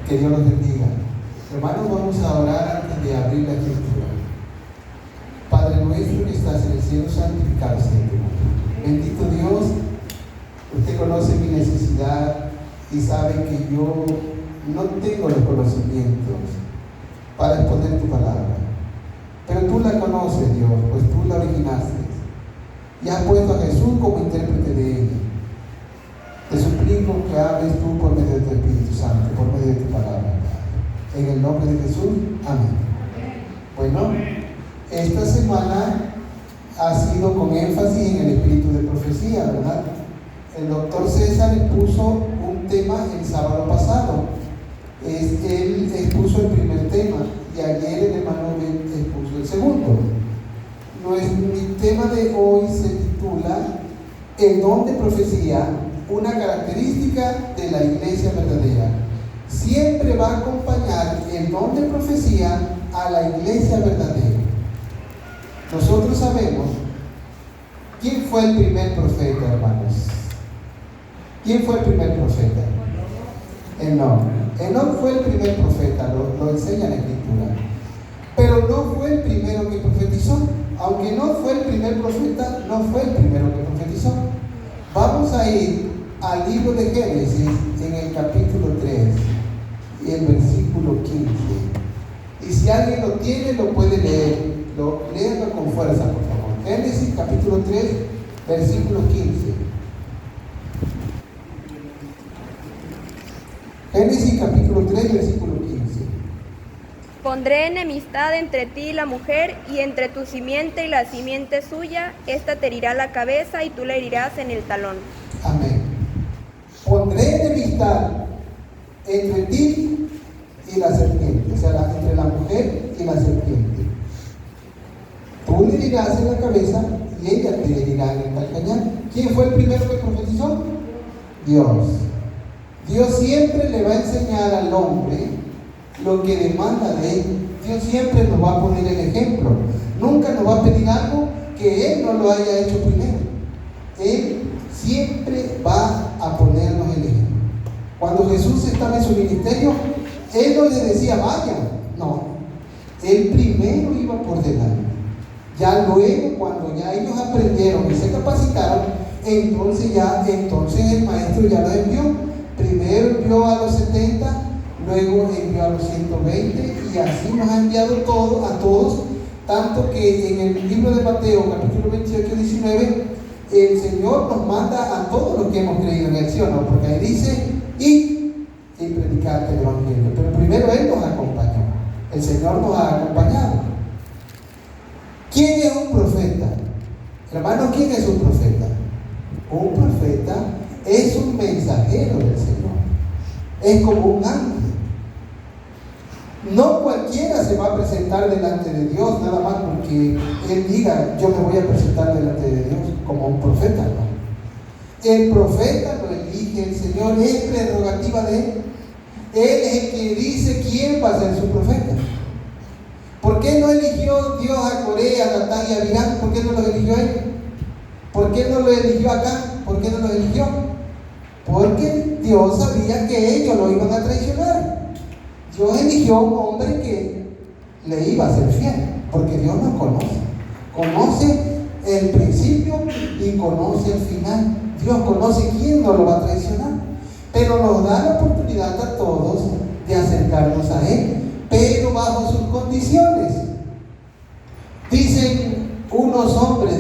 Que Dios los bendiga. Hermanos, vamos a orar antes de abrir la escritura. Padre nuestro que estás en el cielo, santificado sea tu nombre. Bendito Dios, usted conoce mi necesidad y sabe que yo no tengo los conocimientos para exponer tu palabra. Pero tú la conoces, Dios, pues tú la originaste y has puesto a Jesús como intérprete de ella. Te suplico que hables tú por medio de tu Espíritu Santo, por medio de tu palabra. En el nombre de Jesús, amén. Bueno, esta semana ha sido con énfasis en el espíritu de profecía, ¿verdad? El doctor César expuso un tema el sábado pasado. Él expuso el primer tema y ayer el hermano Ben expuso el segundo. Mi tema de hoy se titula El don de profecía, una característica de la iglesia verdadera. Siempre va a acompañar el don de profecía a la iglesia verdadera. Nosotros sabemos quién fue el primer profeta, hermanos. ¿Quién fue el primer profeta? Enoc. Enoc fue el primer profeta, lo enseña la Escritura. Pero no fue el primero que profetizó. Aunque no fue el primer profeta, no fue el primero que profetizó. Vamos a ir al libro de Génesis en el capítulo 3 y el versículo 15. Y si alguien lo tiene, lo puede leer. Léanlo con fuerza, por favor. Génesis capítulo 3, versículo 15. Génesis capítulo 3, versículo 15. Pondré enemistad entre ti y la mujer, y entre tu simiente y la simiente suya. Esta te herirá la cabeza y tú le herirás en el talón. Amén. Pondré enemistad entre ti y la serpiente, o sea, entre la mujer y la serpiente. Tú le herirás en la cabeza y ella te herirá en el calcañar. ¿Quién fue el primero que profetizó? Dios. Dios siempre le va a enseñar al hombre lo que demanda de él. Dios siempre nos va a poner el ejemplo. Nunca nos va a pedir algo que Él no lo haya hecho primero. Él siempre va a ponernos el ejemplo. Cuando Jesús estaba en su ministerio, Él no les decía vayan, no. Él primero iba por delante. Ya luego, cuando ya ellos aprendieron y se capacitaron, entonces el maestro ya los envió. Primero envió a los 70, luego envió a los 120 y así nos ha enviado a todos, tanto que en el libro de Mateo, capítulo 28, 19, el Señor nos manda a todos los que hemos creído en Él, ¿sí o no? Porque ahí dice, y predicar el Evangelio. Pero primero Él nos acompañó, el Señor nos ha acompañado. ¿Quién es un profeta? Hermano, ¿quién es un profeta? Un profeta es un mensajero del Señor, es como un ángel. No cualquiera se va a presentar delante de Dios nada más porque Él diga yo me voy a presentar delante de Dios como un profeta, no. El profeta lo elige el Señor, es prerrogativa de Él. Él es el que dice quién va a ser su profeta. ¿Por qué no eligió Dios a Corea, a Datán y a Abiram? ¿Por qué no los eligió Él? ¿Por qué no lo eligió acá? ¿Por qué no lo eligió? Porque Dios sabía que ellos lo iban a traicionar. Dios eligió a un hombre que le iba a ser fiel, porque Dios nos conoce el principio y conoce el final. Dios conoce quién no lo va a traicionar, pero nos da la oportunidad a todos de acercarnos a Él, pero bajo sus condiciones. Dicen unos hombres,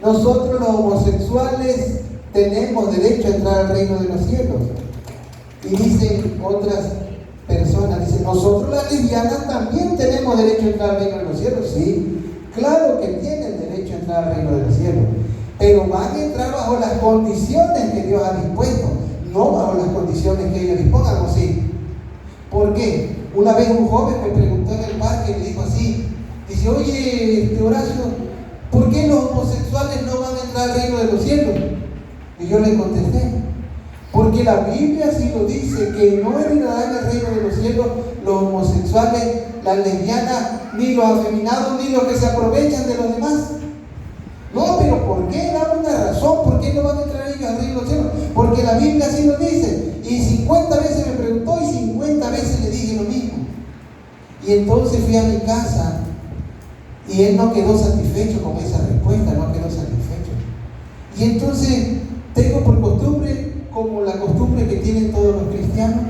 nosotros los homosexuales tenemos derecho a entrar al reino de los cielos. Y dicen otras personas, nosotros las lesbianas también tenemos derecho a entrar al reino de los cielos. Sí, claro que tienen derecho a entrar al reino de los cielos, pero van a entrar bajo las condiciones que Dios ha dispuesto, no bajo las condiciones que ellos dispongan, ¿o sí? ¿Por qué? Una vez un joven me preguntó en el parque y me dijo así, dice, oye, Horacio, ¿por qué los homosexuales no van a entrar al reino de los cielos? Y yo le contesté, porque la Biblia sí lo dice, que no heredarán el reino de los cielos los homosexuales, las lesbianas, ni los afeminados, ni los que se aprovechan de los demás. No, pero ¿por qué? Dame una razón, ¿por qué no van a entrar ellos al reino de los cielos? Porque la Biblia sí lo dice. Y 50 veces me preguntó, y Y entonces fui a mi casa y él no quedó satisfecho con esa respuesta, no quedó satisfecho. Y entonces tengo por costumbre, como la costumbre que tienen todos los cristianos,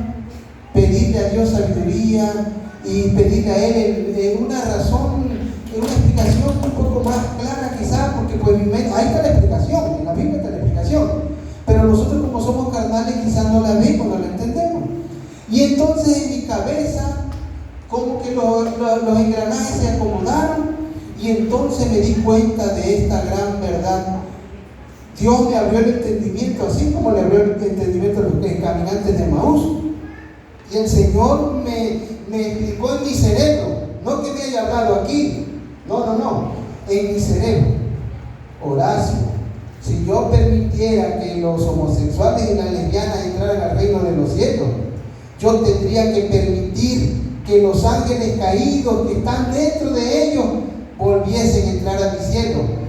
pedirle a Dios sabiduría y pedirle a Él una razón, una explicación un poco más clara quizás, porque pues ahí está la explicación, en la Biblia está la explicación, pero nosotros como somos carnales quizás no la vemos, no la entendemos. Y entonces en mi cabeza como que los engranajes se acomodaron y entonces me di cuenta de esta gran verdad. Dios me abrió el entendimiento, así como le abrió el entendimiento a los caminantes de Maús. Y el Señor me explicó en mi cerebro, no que me haya hablado aquí, no, en mi cerebro. Horacio, si yo permitiera que los homosexuales y las lesbianas entraran al reino de los cielos, yo tendría que permitir que los ángeles caídos que están dentro de ellos volviesen a entrar a mi cielo.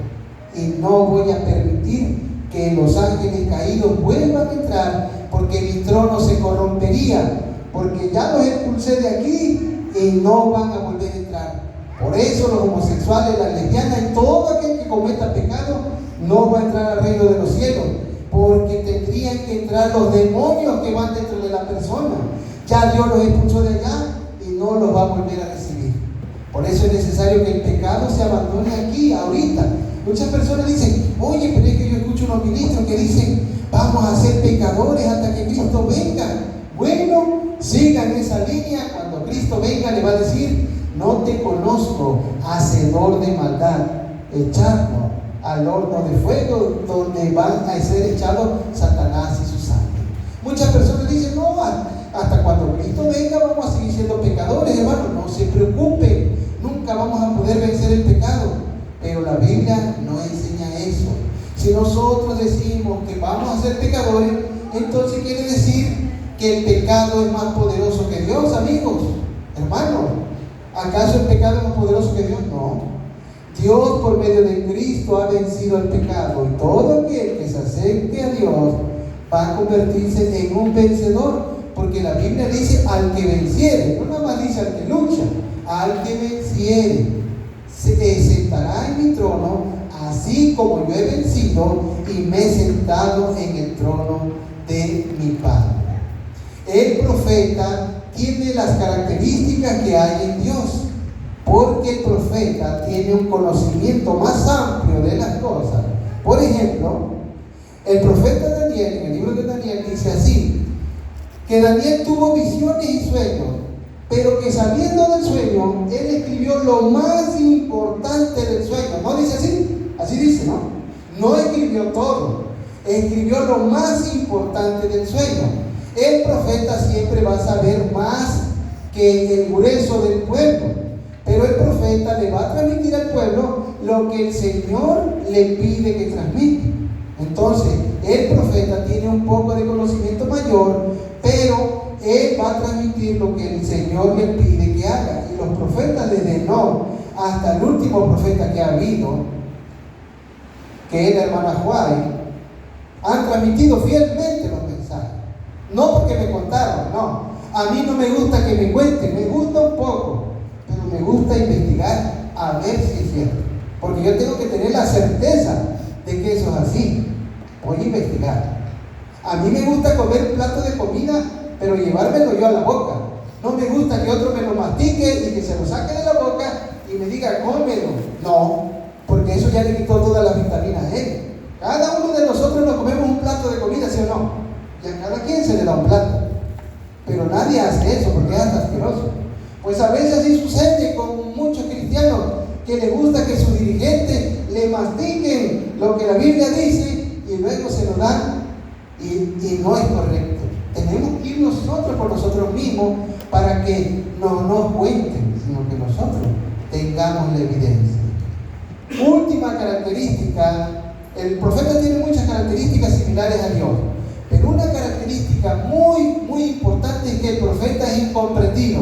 Y no voy a permitir que los ángeles caídos vuelvan a entrar, porque mi trono se corrompería, porque ya los expulsé de aquí y no van a volver a entrar. Por eso los homosexuales, las lesbianas y todo aquel que cometa pecado no va a entrar al reino de los cielos, porque tendrían que entrar los demonios que van dentro de la persona. Ya Dios los expulsó de allá y no los va a volver a recibir. Por eso es necesario que el pecado se abandone aquí, ahorita. Muchas personas dicen, oye, pero es que yo escucho unos ministros que dicen, vamos a ser pecadores hasta que Cristo venga. Bueno, sigan esa línea. Cuando Cristo venga le va a decir, no te conozco, hacedor de maldad, echadlo al horno de fuego donde van a ser echados Satanás y sus ángeles. Muchas personas dicen, no, hasta cuando Cristo venga vamos a seguir siendo pecadores, hermano. No se preocupen, nunca vamos a poder vencer el pecado. Pero la Biblia no enseña eso. Si nosotros decimos que vamos a ser pecadores, entonces quiere decir que el pecado es más poderoso que Dios, amigos, hermanos. ¿Acaso el pecado es más poderoso que Dios? No. Dios por medio de Cristo ha vencido el pecado, y todo aquel que se acerque a Dios va a convertirse en un vencedor, porque la Biblia dice al que venciere, no nada más dice al que lucha, al que venciere se sentará en mi trono, así como yo he vencido y me he sentado en el trono de mi Padre. El profeta tiene las características que hay en Dios, porque el profeta tiene un conocimiento más amplio de las cosas. Por ejemplo, el profeta Daniel, en el libro de Daniel, dice así, que Daniel tuvo visiones y sueños, pero que sabiendo del sueño, él escribió lo más importante del sueño. ¿No dice así? Así dice, ¿no? No escribió todo, escribió lo más importante del sueño. El profeta siempre va a saber más que el grueso del pueblo, pero el profeta le va a transmitir al pueblo lo que el Señor le pide que transmita. Entonces, el profeta tiene un poco de conocimiento mayor, pero él va a transmitir lo que el Señor le pide que haga. Y los profetas desde Enoc hasta el último profeta que ha habido, que es la hermana Juárez, han transmitido fielmente los mensajes. No porque me contaron, no. A mí no me gusta que me cuenten, me gusta un poco, pero me gusta investigar a ver si es cierto. Porque yo tengo que tener la certeza de que eso es así. Voy a investigar. A mí me gusta comer un plato de comida, pero llevármelo yo a la boca. No me gusta que otro me lo mastique y que se lo saque de la boca y me diga, cómelo. No, porque eso ya le quitó todas las vitaminas a él. Cada uno de nosotros nos comemos un plato de comida, ¿sí o no? Y a cada quien se le da un plato. Pero nadie hace eso porque es hasta asqueroso. Pues a veces así sucede con muchos cristianos que les gusta que sus dirigentes le mastiquen lo que la Biblia dice y luego se lo dan y no es correcto. Tenemos que ir nosotros por nosotros mismos para que no nos cuenten, sino que nosotros tengamos la evidencia. Última característica, el profeta tiene muchas características similares a Dios, pero una característica muy importante es que el profeta es incomprendido.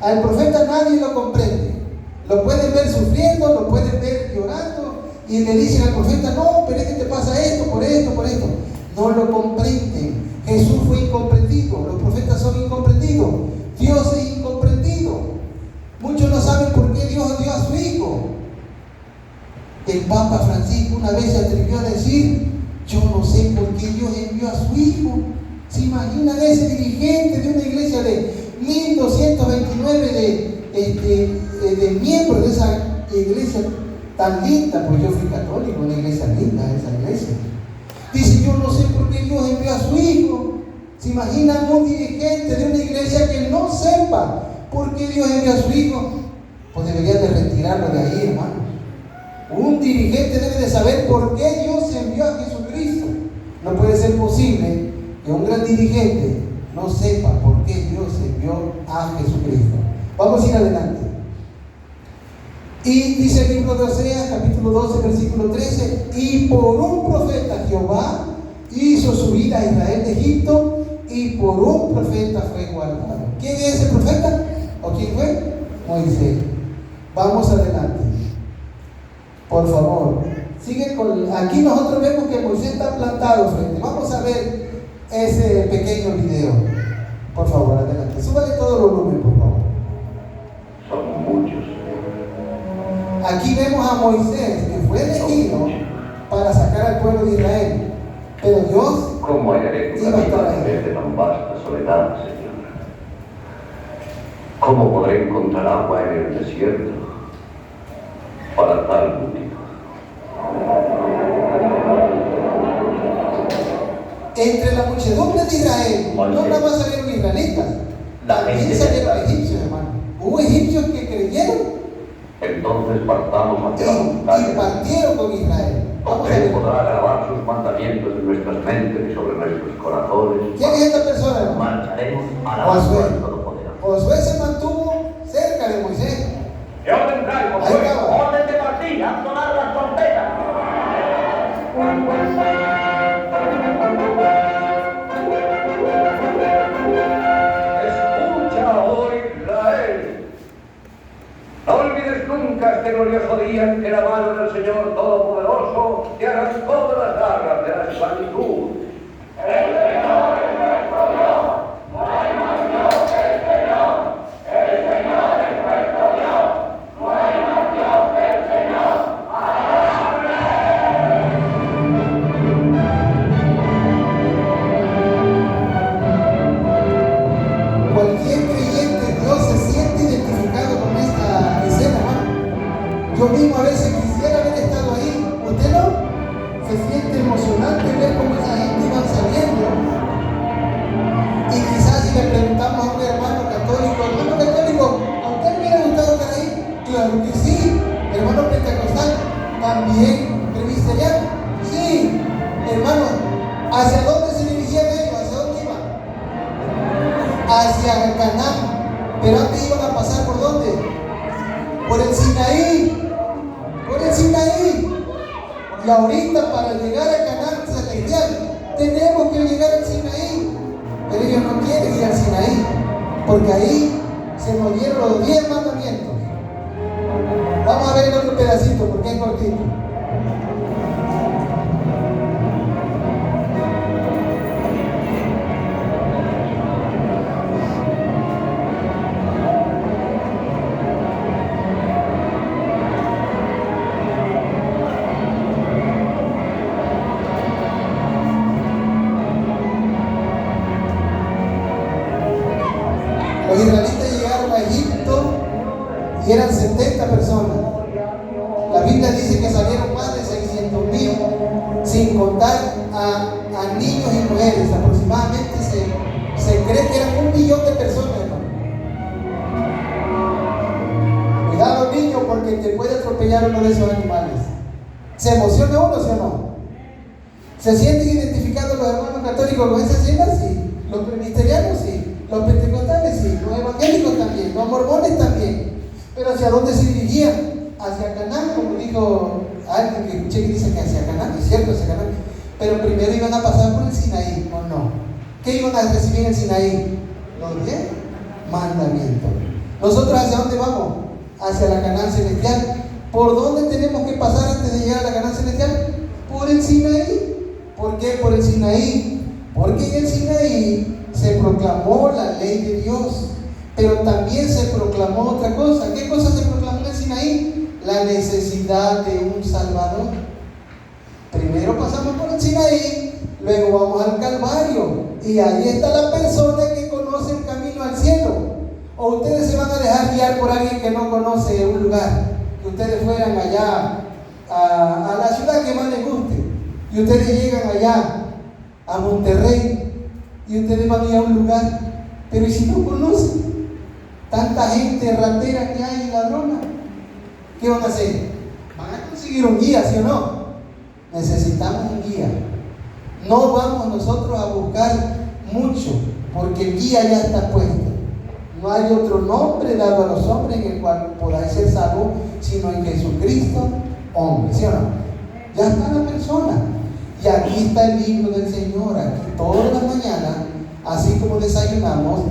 Al profeta nadie lo comprende. Lo pueden ver sufriendo, lo pueden ver llorando y le dicen al profeta, no, pero es que te pasa esto, por esto, por esto. No lo comprenden. Jesús fue incomprendido, los profetas son incomprendidos, Dios es incomprendido. el Papa Francisco una vez se atrevió a decir: yo no sé por qué Dios envió a su Hijo. ¿Se imaginan ese dirigente de una iglesia de 1229 de miembros de esa iglesia tan linda? Pues yo fui católico, una iglesia linda esa iglesia. Dice: yo no sé por qué Dios envió a su Hijo. ¿Se imaginan un dirigente de una iglesia que no sepa por qué Dios envió a su Hijo? Pues deberían de retirarlo de ahí, hermano. Un dirigente debe de saber por qué Dios envió a Jesucristo. No puede ser posible que un gran dirigente no sepa por qué Dios envió a Jesucristo. Vamos a ir adelante. Y dice el libro de Oseas, capítulo 12, versículo 13: y por un profeta Jehová hizo subir a Israel de Egipto, y por un profeta fue guardado. ¿Quién es ese profeta? ¿O quién fue? Moisés. Vamos adelante. Por favor, sigue con. Aquí nosotros vemos que Moisés está plantado frente. Vamos a ver ese pequeño video. Por favor, adelante. Súbale todo el volumen, por favor. Son muchos. Aquí vemos a Moisés, que fue elegido para sacar al pueblo de Israel. Pero Dios ¿Cómo hallaré tu iba a estar camino ahí. desde tan vasta soledad, Señor? ¿Cómo podré encontrar agua en el desierto para tal multitud? Entre la muchedumbre de Israel, no nada más salieron israelitas, también salieron egipcios, hermano. Hubo egipcios que creyeron Entonces partamos hacia la y montaña. partieron con Israel. Vamos a ¿Quién ver. podrá grabar sus mandamientos en nuestras mentes y sobre nuestros corazones? ¿Quién es esta persona, hermano? Marcharemos a la Josué. del Todopoderoso. Josué se mantuvo cerca de Moisés. Yo vendré, Ahí estaba. orden de partida, sonar las trompetas. Escucha, oh Israel. No olvides nunca este glorioso día en que la mano del Señor Todopoderoso te arrancó de las garras de la esclavitud. Cualquier creyente en Dios se siente identificado con esta escena, hermano. Yo mismo a veces quisiera haber estado ahí. ¿Usted no? Se siente emocionante ver cómo esa gente va saliendo. Y quizás si le preguntamos a un hermano católico, ¿a usted le hubiera gustado estar ahí? Claro que sí. Hermano pentecostal, también. Presbiteriano, sí. Hermano, ¿hacia dónde se dirigían ellos? ¿Hacia dónde iban? Hacia Canaán. Pero antes iban a pasar ¿por dónde? Por el Sinaí. Por el Sinaí. Y ahorita para llegar a Canaán celestial tenemos que llegar al Sinaí. Pero ellos no quieren ir al Sinaí, porque ahí se nos dieron los 10 mandamientos. Vamos a ver el otro pedacito porque es cortito. Los israelitas llegaron a Egipto y eran 70 personas. La Biblia dice que salieron más de 600,000, sin contar a niños y mujeres. Aproximadamente se cree que eran 1,000,000 de personas, hermano. Cuidado, niños, porque te puede atropellar uno de esos animales. ¿Se emociona uno, sí o no? ¿Se sienten identificados los hermanos católicos con esa escena? Sí. Los presbiterianos, sí. Los pentecostales, sí. Los evangélicos también. Los mormones también. Pero ¿hacia dónde se dirigían? Hacia Canaán, como dijo alguien que escuché que dice que hacia Canaán. Es cierto, hacia Canaán. Pero primero iban a pasar por el Sinaí, ¿o no? ¿Qué iban a recibir en el Sinaí? Los 10 mandamientos. ¿Nosotros hacia dónde vamos? Hacia la Canaán celestial. ¿Por dónde tenemos que pasar antes de llegar a la Canaán celestial? Por el Sinaí. ¿Por qué por el Sinaí? Porque en el Sinaí se proclamó la ley de Dios, pero también se proclamó otra cosa. ¿Qué cosa se proclamó en el Sinaí? la necesidad de un Salvador. Primero pasamos por el Sinaí, luego vamos al Calvario, y ahí está la persona que conoce el camino al cielo. O ustedes se van a dejar guiar por alguien que no conoce un lugar, que ustedes fueran allá a la ciudad que más les guste, y ustedes llegan allá a Monterrey, y ustedes van a ir a un lugar, pero ¿y si no conocen? Tanta gente ratera que hay y ladrona, ¿qué van a hacer? Van a conseguir un guía, ¿sí o no? Necesitamos un guía. No vamos nosotros a buscar mucho, porque el guía ya está puesto. No hay otro nombre dado a los hombres en el cual podáis ser salvos, sino en Jesucristo, hombre, ¿sí o no? Ya está la persona. Y aquí está el libro del Señor, aquí todas las mañanas, así como desayunamos,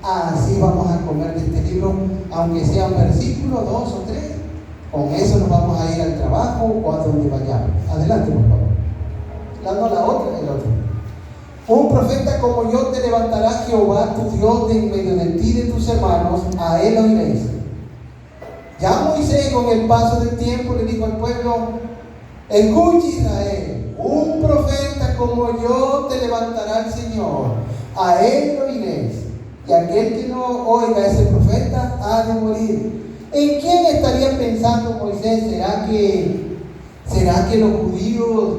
así vamos a comer de este libro, aunque sea un versículo, 2 o 3. Con eso nos vamos a ir al trabajo o a donde vayamos. Adelante, por favor. La otra, el otro. Un profeta como yo te levantará Jehová tu Dios de en medio de ti y de tus hermanos, a él oiréis. Ya Moisés, con el paso del tiempo, le dijo al pueblo: escucha, Israel, un profeta como yo te levantará el Señor, a él oiréis. Y aquel que no oiga a ese profeta ha de morir. ¿En quién estaría pensando Moisés? ¿Será que los judíos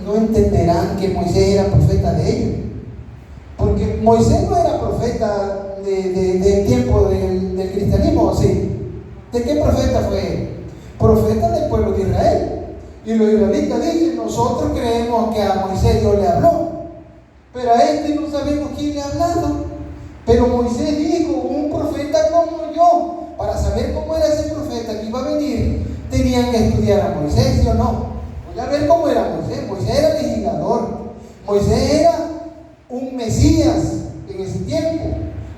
no entenderán que Moisés era profeta de ellos? Porque Moisés no era profeta del tiempo del cristianismo, ¿sí? ¿De qué profeta fue él? Profeta del pueblo de Israel. Y los israelitas dicen: nosotros creemos que a Moisés Dios le habló, pero a este no sabemos quién le ha hablado. Pero Moisés dijo: un profeta como yo. Para saber cómo era ese profeta que iba a venir, tenían que estudiar a Moisés, ¿sí o no? Voy a ver cómo era Moisés. Moisés era legislador. Moisés era un Mesías en ese tiempo.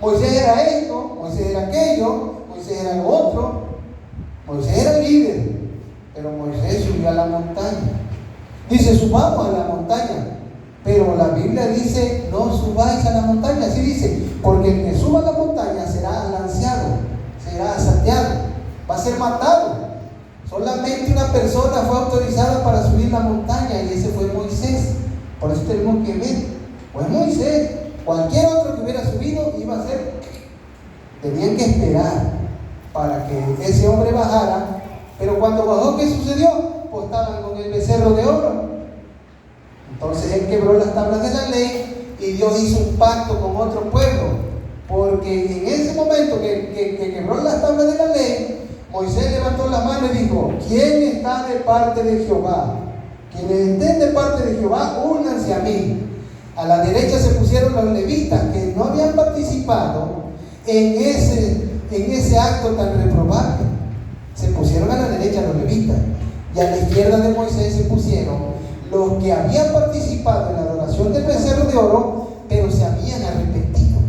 Moisés era esto, Moisés era aquello, Moisés era lo otro. Moisés era el líder. Pero Moisés subió a la montaña. Dice: subamos a la montaña. Pero la Biblia dice: no subáis a la montaña. Así dice: porque el que suba a la montaña será lanceado, será asalteado, va a ser matado. Solamente una persona fue autorizada para subir la montaña, y ese fue Moisés. Por eso tenemos que ver: pues Moisés, cualquier otro que hubiera subido iba a ser, tenían que esperar para que ese hombre bajara. Pero cuando bajó, ¿qué sucedió? Pues estaban con el becerro de oro. Entonces él quebró las tablas de la ley, y Dios hizo un pacto con otro pueblo, porque en ese momento que quebró las tablas de la ley, Moisés levantó la mano y dijo: ¿quién está de parte de Jehová? Quienes estén de parte de Jehová, únanse a mí. A la derecha se pusieron los levitas, que no habían participado en ese acto tan reprobable. Se pusieron a la derecha los levitas, y a la izquierda de Moisés se pusieron los que habían participado en la adoración del becerro de oro, pero se habían arrepentido.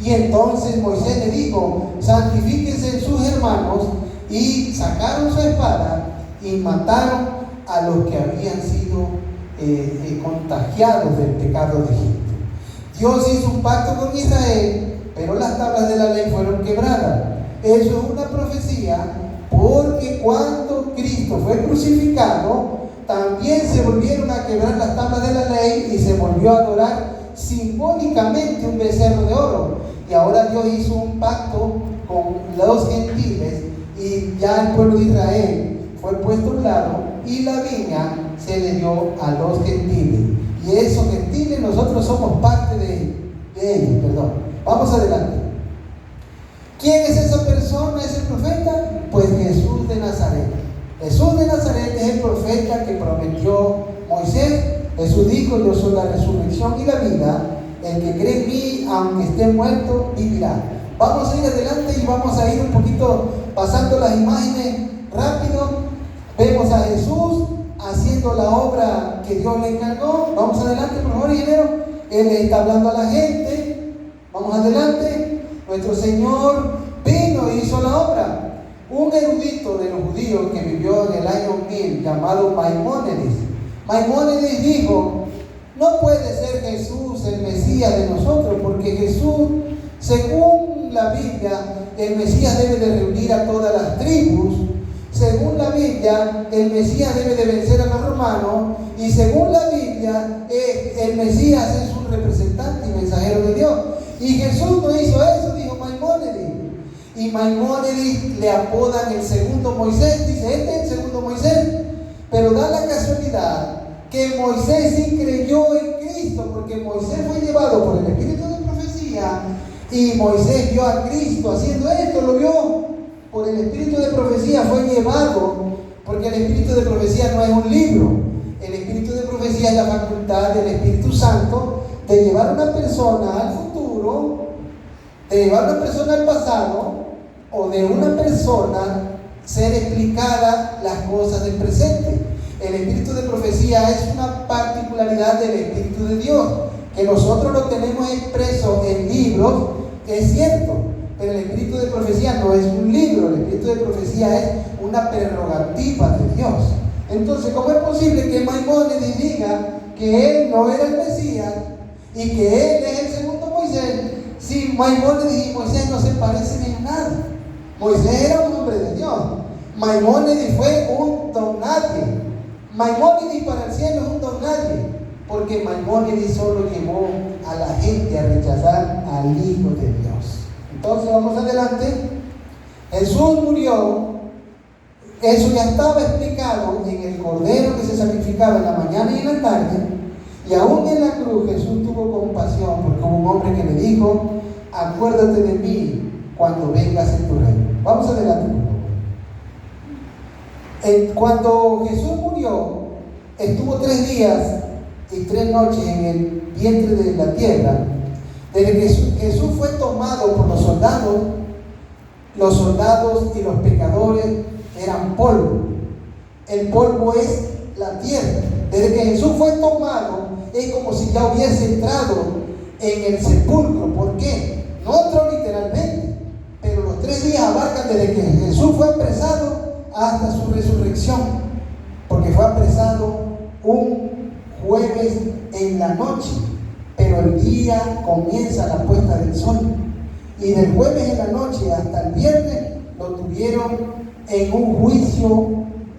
Y entonces Moisés le dijo: santifíquense sus hermanos, y sacaron su espada y mataron a los que habían sido contagiados del pecado de Egipto. Dios hizo un pacto con Israel, pero las tablas de la ley fueron quebradas. Eso es una profecía, porque cuando Cristo fue crucificado, también se volvieron a quebrar las tablas de la ley y se volvió a adorar simbólicamente un becerro de oro. Y ahora Dios hizo un pacto con los gentiles, y ya el pueblo de Israel fue puesto a un lado, y la viña se le dio a los gentiles. Y esos gentiles, nosotros somos parte de ellos. Vamos adelante. ¿Quién es esa persona, ese profeta? Pues Jesús de Nazaret. Jesús de Nazaret es el profeta que prometió Moisés. Jesús dijo: yo soy la resurrección y la vida. El que cree en mí, aunque esté muerto, vivirá. Vamos a ir adelante y vamos a ir un poquito pasando las imágenes rápido. Vemos a Jesús haciendo la obra que Dios le encargó. Vamos adelante, por favor, ingeniero. Él está hablando a la gente. Vamos adelante. Nuestro Señor vino e hizo la obra. Un erudito de los judíos que vivió en el año 1000, llamado Maimónides dijo: no puede ser Jesús el Mesías de nosotros, porque Jesús se Según la Biblia, el Mesías debe de reunir a todas las tribus. Según la Biblia, el Mesías debe de vencer a los romanos. Y según la Biblia, el Mesías es un representante y mensajero de Dios. Y Jesús no hizo eso, dijo Maimónides. Y Maimónides le apodan el segundo Moisés. Dice, este es el segundo Moisés. Pero da la casualidad que Moisés sí creyó en Cristo, porque Moisés fue llevado por el espíritu de profecía. Y Moisés vio a Cristo haciendo esto, lo vio por el espíritu de profecía, fue llevado, porque el espíritu de profecía no es un libro. El espíritu de profecía es la facultad del Espíritu Santo de llevar a una persona al futuro, de llevar a una persona al pasado, o de una persona ser explicada las cosas del presente. El espíritu de profecía es una particularidad del Espíritu de Dios, que nosotros lo tenemos expreso en libros, es cierto, pero el espíritu de profecía no es un libro, el espíritu de profecía es una prerrogativa de Dios. Entonces, ¿cómo es posible que Maimónides diga que él no era el Mesías y que él es el segundo Moisés, si Maimónides y Moisés no se parecen en nada? Moisés era un hombre de Dios, Maimónides fue un don nadie. Maimónides para el cielo es un don nadie, porque Maimónides solo llevó a la gente a rechazar al Hijo de Dios. Entonces vamos adelante. Jesús murió, eso ya estaba explicado en el cordero que se sacrificaba en la mañana y en la tarde, y aún en la cruz Jesús tuvo compasión, porque hubo un hombre que le dijo, acuérdate de mí cuando vengas en tu reino. Vamos adelante, por favor. Cuando Jesús murió, estuvo 3 días y 3 noches en el vientre de la tierra. Desde que Jesús fue tomado por los soldados y los pecadores eran polvo. El polvo es la tierra. Desde que Jesús fue tomado, es como si ya hubiese entrado en el sepulcro. ¿Por qué? No entró literalmente, pero los 3 días abarcan desde que Jesús fue apresado hasta su resurrección, porque fue apresado un jueves en la noche, pero el día comienza a la puesta del sol, y del jueves en la noche hasta el viernes lo tuvieron en un juicio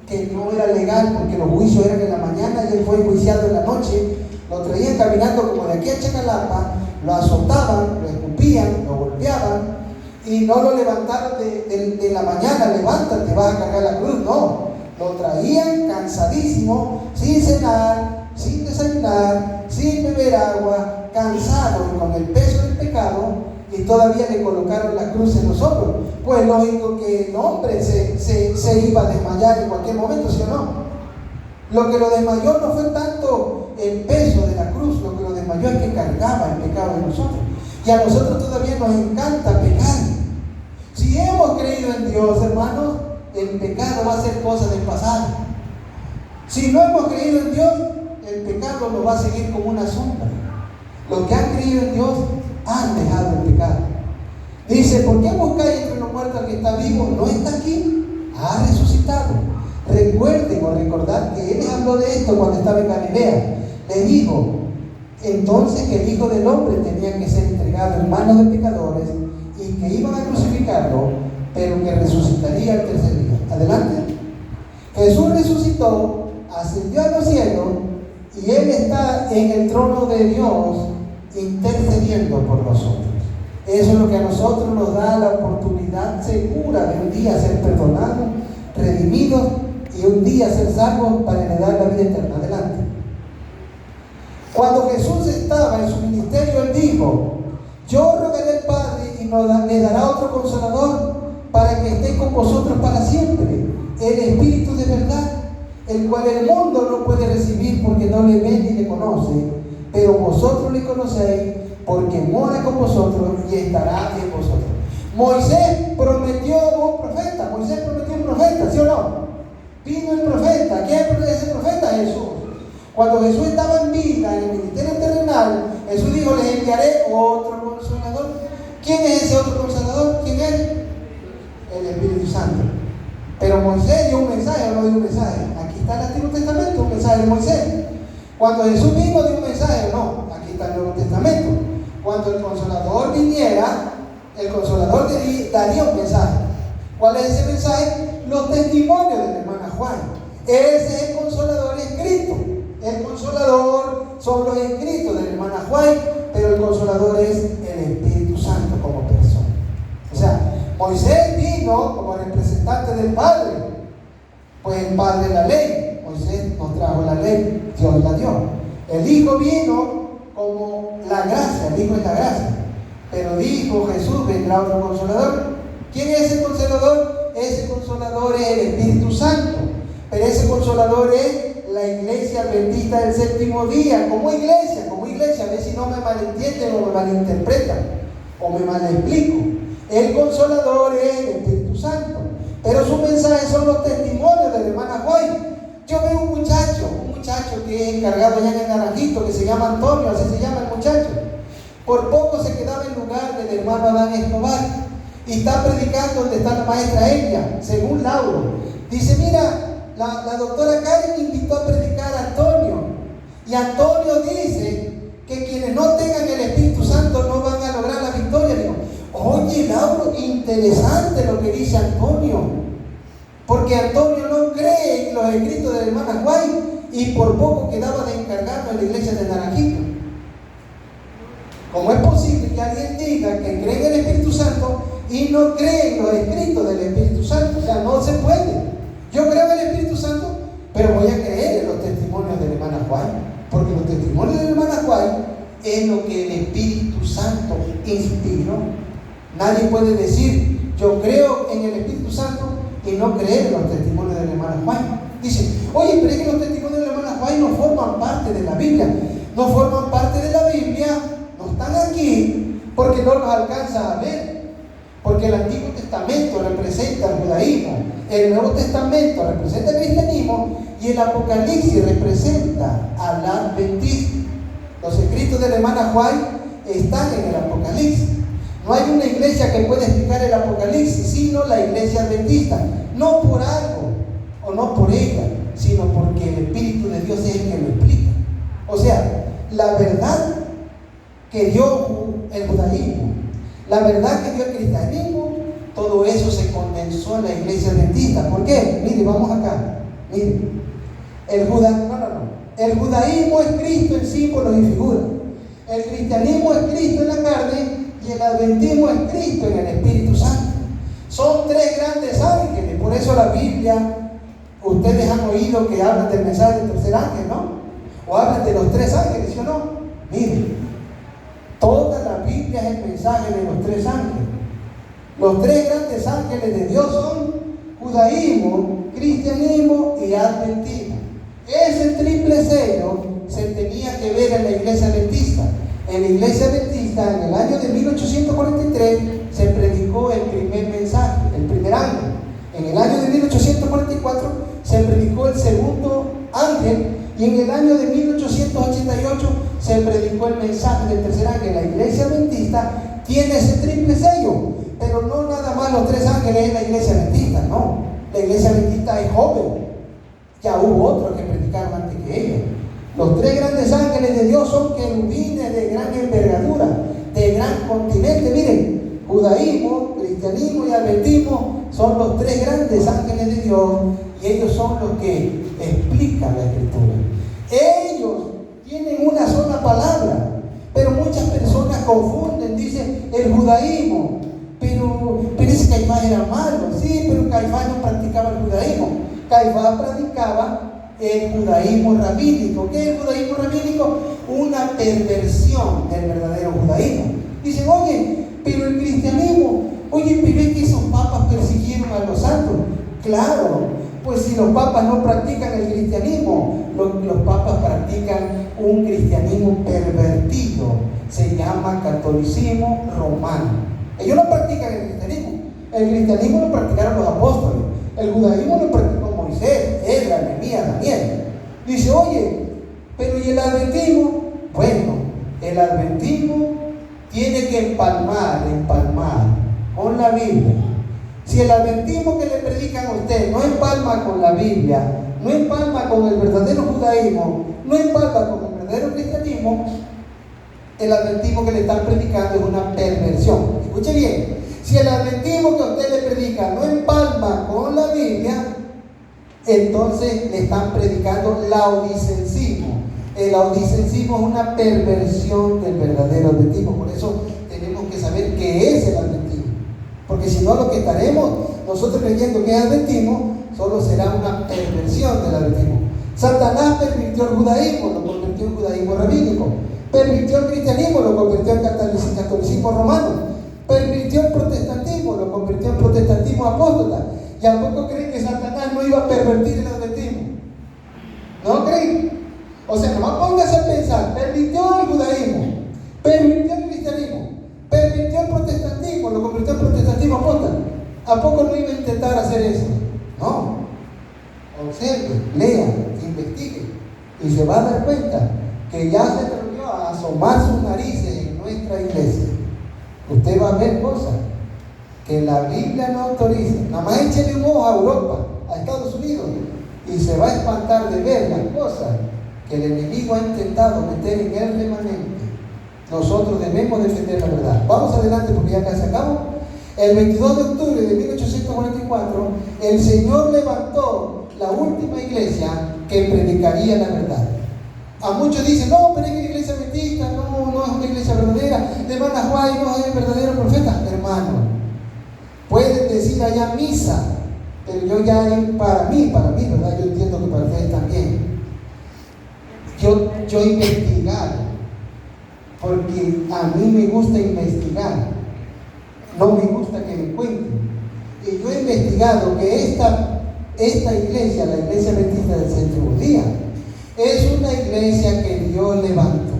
que no era legal, porque los juicios eran en la mañana y él fue enjuiciado en la noche. Lo traían caminando como de aquí a Chacalapa, lo azotaban, lo escupían, lo golpeaban, y no lo levantaron de la mañana, levántate, vas a cargar la cruz. No, lo traían cansadísimo, sin cenar, sin desayunar, sin beber agua, cansado y con el peso del pecado, y todavía le colocaron la cruz en nosotros. Pues lógico que el hombre se iba a desmayar en cualquier momento, ¿sí o no? Lo que lo desmayó no fue tanto el peso de la cruz, lo que lo desmayó es que cargaba el pecado de nosotros. Y a nosotros todavía nos encanta pecar. Si hemos creído en Dios, hermanos, el pecado va a ser cosa del pasado. Si no hemos creído en Dios, el pecado nos va a seguir como una sombra. Los que han creído en Dios han dejado el pecado. Dice, ¿por qué buscáis entre los muertos al que está vivo? No está aquí, ha resucitado. Recuerden o recordad que Él les habló de esto cuando estaba en Galilea. Le dijo entonces que el Hijo del Hombre tenía que ser entregado en manos de pecadores y que iban a crucificarlo, pero que resucitaría al tercer día. Adelante. Jesús resucitó, ascendió a los cielos, y Él está en el trono de Dios intercediendo por nosotros. Eso es lo que a nosotros nos da la oportunidad segura de un día ser perdonados, redimidos, y un día ser salvos para heredar la vida eterna. Adelante. Cuando Jesús estaba en su ministerio, Él dijo, yo rogaré al Padre y le dará otro consolador para que esté con vosotros para siempre, el Espíritu de verdad, el cual el mundo no puede recibir porque no le ve ni le conoce, pero vosotros le conocéis porque mora con vosotros y estará en vosotros. Moisés prometió un profeta, ¿sí o no? Vino el profeta. ¿Quién es ese profeta? Jesús. Cuando Jesús estaba en vida, en el ministerio terrenal, Jesús dijo, les enviaré otro consolador. ¿Quién es ese otro consolador? ¿Quién es? El Espíritu Santo. Pero Moisés dio un mensaje o no dio un mensaje. Aquí está el Antiguo Testamento, un mensaje de Moisés. Cuando Jesús vino dio un mensaje o no. Aquí está el Nuevo Testamento. Cuando el Consolador viniera, El Consolador daría un mensaje. ¿Cuál es ese mensaje? Los testimonios de la hermana Juan. Ese es el Consolador escrito. El Consolador son los escritos de la hermana Juan, pero el Consolador es el Espíritu Santo como persona. O sea, Moisés vino como representante del Padre, pues el Padre la ley. Moisés nos trajo la ley, Dios la dio. El Hijo vino como la gracia, el Hijo es la gracia. Pero dijo Jesús, vendrá otro Consolador. ¿Quién es ese Consolador? Ese Consolador es el Espíritu Santo. Pero ese Consolador es la iglesia adventista del séptimo día. Como iglesia, a ver si no me malentienden o me malinterpretan o me malexplico. El Consolador es el Espíritu Santo. Pero su mensaje son los testimonios de la hermana Juan. Yo veo un muchacho que es encargado allá en el Naranjito, que se llama Antonio, así se llama el muchacho. Por poco se quedaba en lugar del hermano Adán Escobar. Y está predicando donde está la maestra Elia, según Lauro. Dice, mira, la doctora Karen invitó a predicar a Antonio. Y Antonio dice que quienes no tengan el Espíritu Santo no van a lograr la victoria. Digo, oye, Lauro, interesante lo que dice Antonio. Porque Antonio no cree en los escritos de la hermana Juan y por poco quedaba de encargado en la iglesia de Naranjito. ¿Cómo es posible que alguien diga que cree en el Espíritu Santo y no cree en los escritos del Espíritu Santo? O sea, no se puede. Yo creo en el Espíritu Santo, pero voy a creer en los testimonios de la hermana Juan, porque los testimonios de la hermana Juan es lo que el Espíritu Santo inspiró. Nadie puede decir, yo creo en el Espíritu Santo y no creer en los testimonios de la hermana Juan. Dice, oye, pero es que los testimonios de la hermana Juan no forman parte de la Biblia. No forman parte de la Biblia, no están aquí porque no los alcanza a ver. Porque el Antiguo Testamento representa el judaísmo, el Nuevo Testamento representa el cristianismo y el Apocalipsis representa al adventismo. Los escritos de la hermana Juan están en el Apocalipsis. No hay una iglesia que pueda explicar el Apocalipsis, sino la iglesia adventista. No por algo, o no por ella, sino porque el Espíritu de Dios es el que lo explica. O sea, la verdad que dio el judaísmo, la verdad que dio el cristianismo, todo eso se condensó en la iglesia adventista. ¿Por qué? Mire, vamos acá. Mire, el judaísmo es Cristo en símbolos y figuras. El cristianismo es Cristo en la carne y el adventismo es Cristo en el Espíritu Santo. Son tres grandes ángeles. Por eso la Biblia, ustedes han oído que hablan del mensaje del tercer ángel, ¿no? O hablan de los tres ángeles, ¿sí o no? Miren, toda la Biblia es el mensaje de los tres ángeles. Los tres grandes ángeles de Dios son judaísmo, cristianismo y adventismo. Ese triple sello se tenía que ver en la iglesia adventista. En la iglesia adventista, en el año de 1843, se predicó el primer mensaje, el primer ángel. En el año de 1844 se predicó el segundo ángel y en el año de 1888 se predicó el mensaje del tercer ángel. La iglesia adventista tiene ese triple sello, pero no nada más los tres ángeles en la iglesia adventista, no. La iglesia adventista es joven, ya hubo otros que predicaron antes que ella. Los tres grandes ángeles de Dios son querubines de gran envergadura, de gran continente. Miren, judaísmo, cristianismo y adventismo son los tres grandes ángeles de Dios y ellos son los que explican la Escritura. Ellos tienen una sola palabra, pero muchas personas confunden, dicen el judaísmo, pero ese Caifás era malo. Sí, pero Caifás no practicaba el judaísmo. Caifás practicaba el judaísmo rabínico. ¿Qué es el judaísmo rabínico? Una perversión del verdadero judaísmo. Dicen, oye, pero el cristianismo, oye, pero es que esos papas persiguieron a los santos. Claro, pues si los papas no practican el cristianismo, los papas practican un cristianismo pervertido. Se llama catolicismo romano. Ellos no practican el cristianismo. El cristianismo lo practicaron los apóstoles. El judaísmo lo practicó Moisés, Esdras, Nehemías, Daniel. Dice, oye, pero ¿y el adventismo? Bueno, el adventismo tiene que empalmar con la Biblia. Si el adventismo que le predican a usted no empalma con la Biblia, no empalma con el verdadero judaísmo, no empalma con el verdadero cristianismo, el adventismo que le están predicando es una perversión. Escuche Escuche bien, si el adventismo que usted le predica no empalma con la Biblia, entonces le están predicando laodicencismo. El laodicencismo es una perversión del verdadero adventismo. Por eso tenemos que saber qué es el adventismo, porque si no, lo que estaremos nosotros creyendo que es adventismo solo será una perversión del adventismo. Satanás pervirtió el judaísmo, lo convirtió en judaísmo rabínico. Pervirtió el cristianismo, lo convirtió en catolicismo romano. Pervirtió el protestantismo, lo convirtió en protestantismo apóstata. ¿Y a poco creen que Satanás no iba a pervertir el adventismo? ¿No creen? O sea, nomás póngase a pensar, pervirtió el judaísmo, pervirtió el cristianismo, pervirtió el protestantismo, lo convirtió en protestantismo apóstata. ¿A poco no iba a intentar hacer eso? No. Observe, lea, investigue y se va a dar cuenta que ya se atrevió a asomar sus narices en nuestra iglesia. Usted va a ver cosas que la Biblia no autoriza. Nada más échele un ojo a Europa, a Estados Unidos, y se va a espantar de ver las cosas que el enemigo ha intentado meter en el remanente. Nosotros debemos defender la verdad. Vamos adelante porque ya casi acabamos. El 22 de octubre de 1844, el Señor levantó la última iglesia que predicaría la verdad. A muchos dicen, no, pero es que la iglesia adventista no es una iglesia verdadera, la hermana Juárez no es el verdadero profeta. Hermano, pueden decir allá misa, pero yo ya, para mí, ¿verdad? Yo entiendo que para ustedes también. Yo investigar, porque a mí me gusta investigar, no me gusta que me cuenten. Y yo he investigado que esta iglesia, la iglesia adventista del Centro Día, es una iglesia que Dios levantó.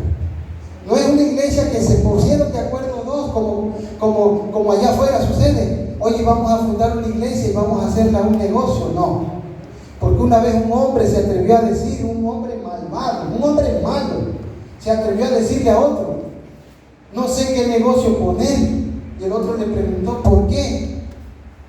No es una iglesia que se pusieron de acuerdo dos, como allá afuera sucede. Oye, vamos a fundar una iglesia y vamos a hacerla un negocio. No. Porque una vez un hombre se atrevió a decir, un hombre malvado, un hombre malo, se atrevió a decirle a otro, no sé qué negocio poner. Y el otro le preguntó, ¿por qué?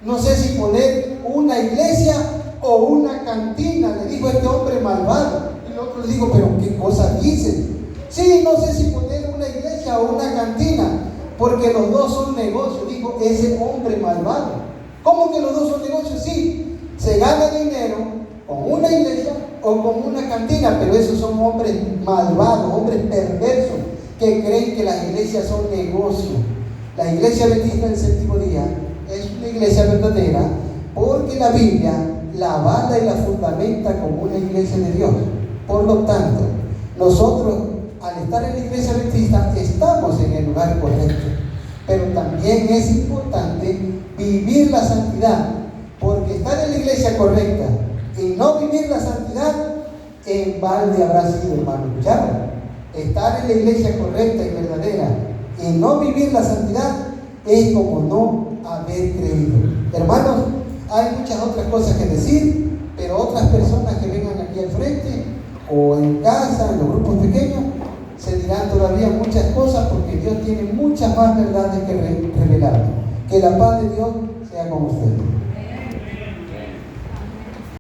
No sé si poner una iglesia o una cantina, le dijo este hombre malvado. Y el otro le dijo, pero ¿qué cosa dice? Sí, no sé si poner una iglesia o una cantina, porque los dos son negocios, dijo ese hombre malvado. ¿Cómo que los dos son negocios? Sí, se gana dinero con una iglesia o con una cantina, pero esos son hombres malvados, hombres perversos, que creen que las iglesias son negocios. La iglesia adventista del séptimo día es una iglesia verdadera porque la Biblia la avala y la fundamenta como una iglesia de Dios. Por lo tanto, nosotros al estar en la iglesia adventista estamos en el lugar correcto, pero también es importante vivir la santidad, porque estar en la iglesia correcta y no vivir la santidad, en balde habrá sido, hermano. ¿Escucharon? Estar en la iglesia correcta y verdadera y no vivir la santidad es como no haber creído. Hermanos, hay muchas otras cosas que decir, pero otras personas que vengan aquí al frente o en casa, en los grupos pequeños, se dirán todavía muchas cosas, porque Dios tiene muchas más verdades que revelar. Que la paz de Dios sea con ustedes.